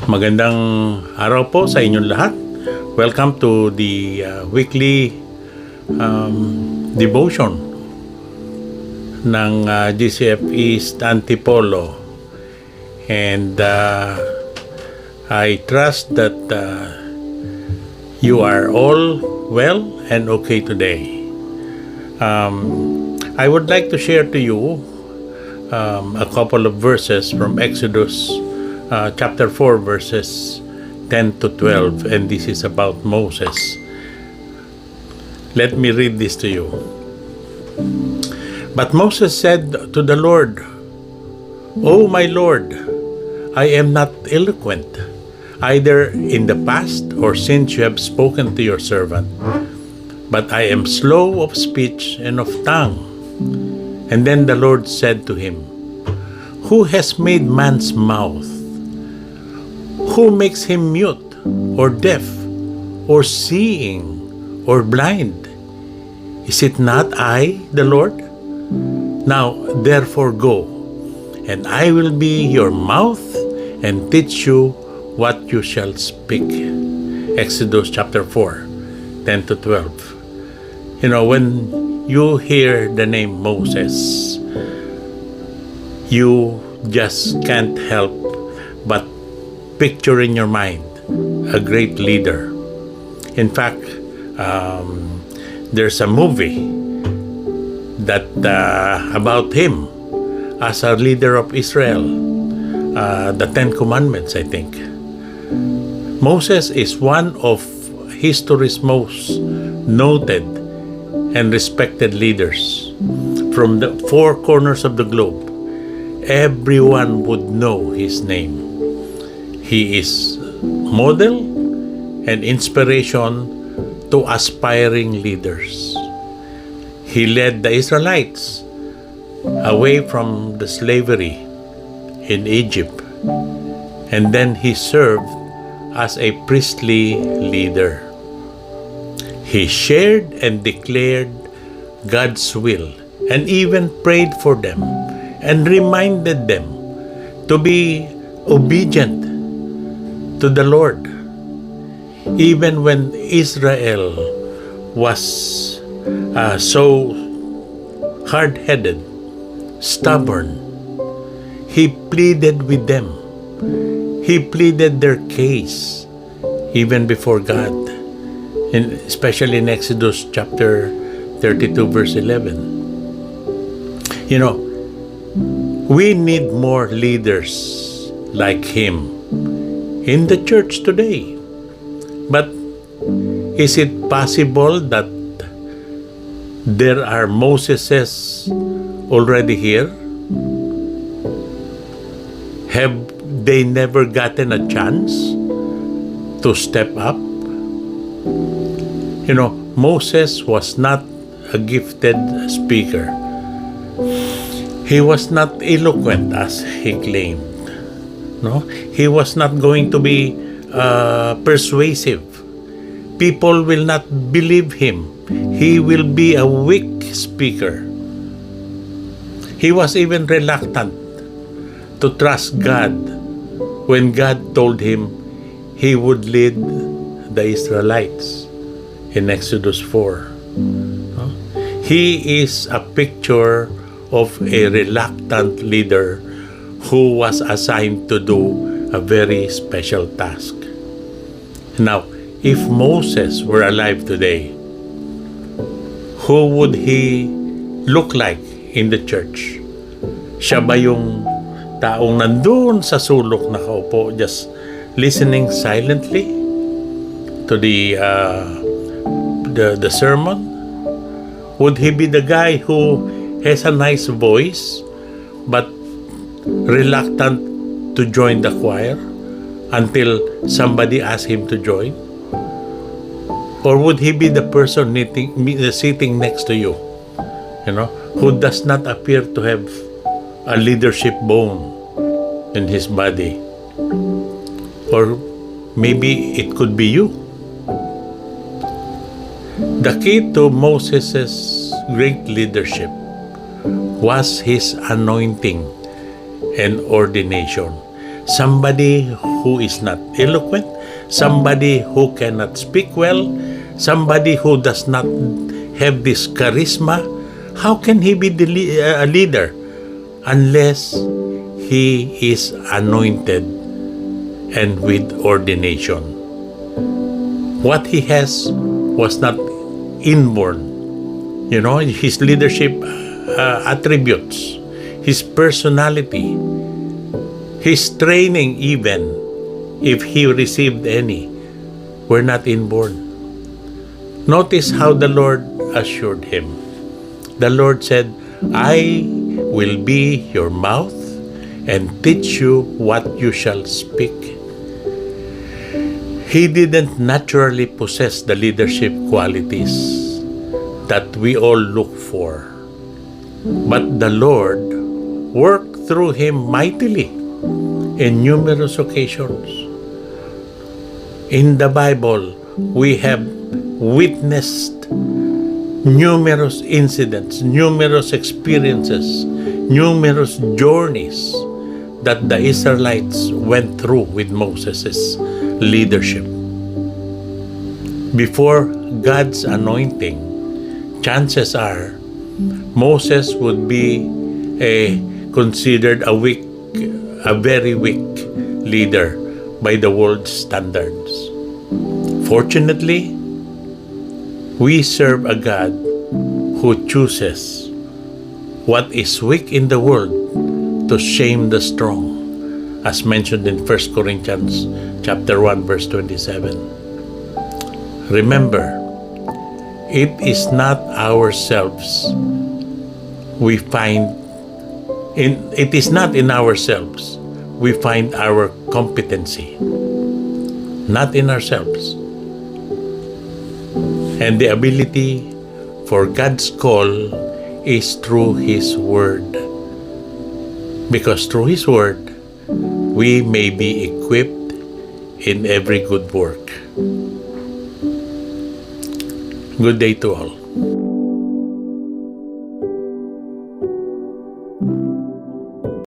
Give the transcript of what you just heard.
Magandang araw po sa inyong lahat. Welcome to the weekly devotion ng GCF East Antipolo. And I trust that you are all well and okay today. I would like to share to you a couple of verses from Exodus chapter 4 verses 10 to 12, and this is about Moses. Let me read this to you. But Moses said to the Lord, "O my Lord, I am not eloquent, either in the past or since you have spoken to your servant, but I am slow of speech and of tongue." And then the Lord said to him, "Who has made man's mouth? Who makes him mute, or deaf, or seeing, or blind? Is it not I, the Lord? Now therefore go, and I will be your mouth, and teach you what you shall speak." Exodus chapter 4, 10 to 12. You know, when you hear the name Moses, you just can't help but picture in your mind a great leader. In fact, there's a movie that about him as a leader of Israel, the Ten Commandments, I think. Moses is one of history's most noted and respected leaders. From the four corners of the globe, everyone would know his name. He is model and inspiration to aspiring leaders. He led the Israelites away from the slavery in Egypt, and then he served as a priestly leader. He shared and declared God's will and even prayed for them and reminded them to be obedient to the Lord. Even when Israel was so hard-headed, stubborn, he pleaded with them. He pleaded their case even before God, and especially in Exodus chapter 32 verse 11. You know, we need more leaders like him in the church today. But is it possible that there are Moseses already here? Have they never gotten a chance to step up? You know, Moses was not a gifted speaker. He was not eloquent as he claimed. No, he was not going to be persuasive. People will not believe him. He will be a weak speaker. He was even reluctant to trust God when God told him he would lead the Israelites in Exodus 4. No? He is a picture of a reluctant leader who was assigned to do a very special task. Now, if Moses were alive today, who would he look like in the church? Siya ba yung taong nandun sa sulok nakaupo, just listening silently to the sermon? Would he be the guy who has a nice voice but reluctant to join the choir until somebody asks him to join? Or would he be the person sitting next to you, who does not appear to have a leadership bone in his body? Or maybe it could be you. The key to Moses' great leadership was his anointing and ordination. somebody who is not eloquent, somebody who cannot speak well, somebody who does not have this charisma, how can he be a leader unless he is anointed and with ordination? What he has was not inborn. You know, his leadership attributes, his personality, his training, even if he received any, were not inborn. Notice how the Lord assured him. The Lord said, I will be your mouth and teach you what you shall speak. He didn't naturally possess the leadership qualities that we all look for. But the Lord worked through him mightily in numerous occasions. In the Bible, we have witnessed numerous incidents, numerous experiences, numerous journeys that the Israelites went through with Moses' leadership. Before God's anointing, chances are Moses would be considered a very weak leader by the world's standards. Fortunately, we serve a God who chooses what is weak in the world to shame the strong, as mentioned in 1 Corinthians chapter 1 verse 27. Remember, it is not ourselves we find it is not in ourselves we find our competency, not in ourselves. And the ability for God's call is through His Word. Because through His Word, we may be equipped in every good work. Good day to all.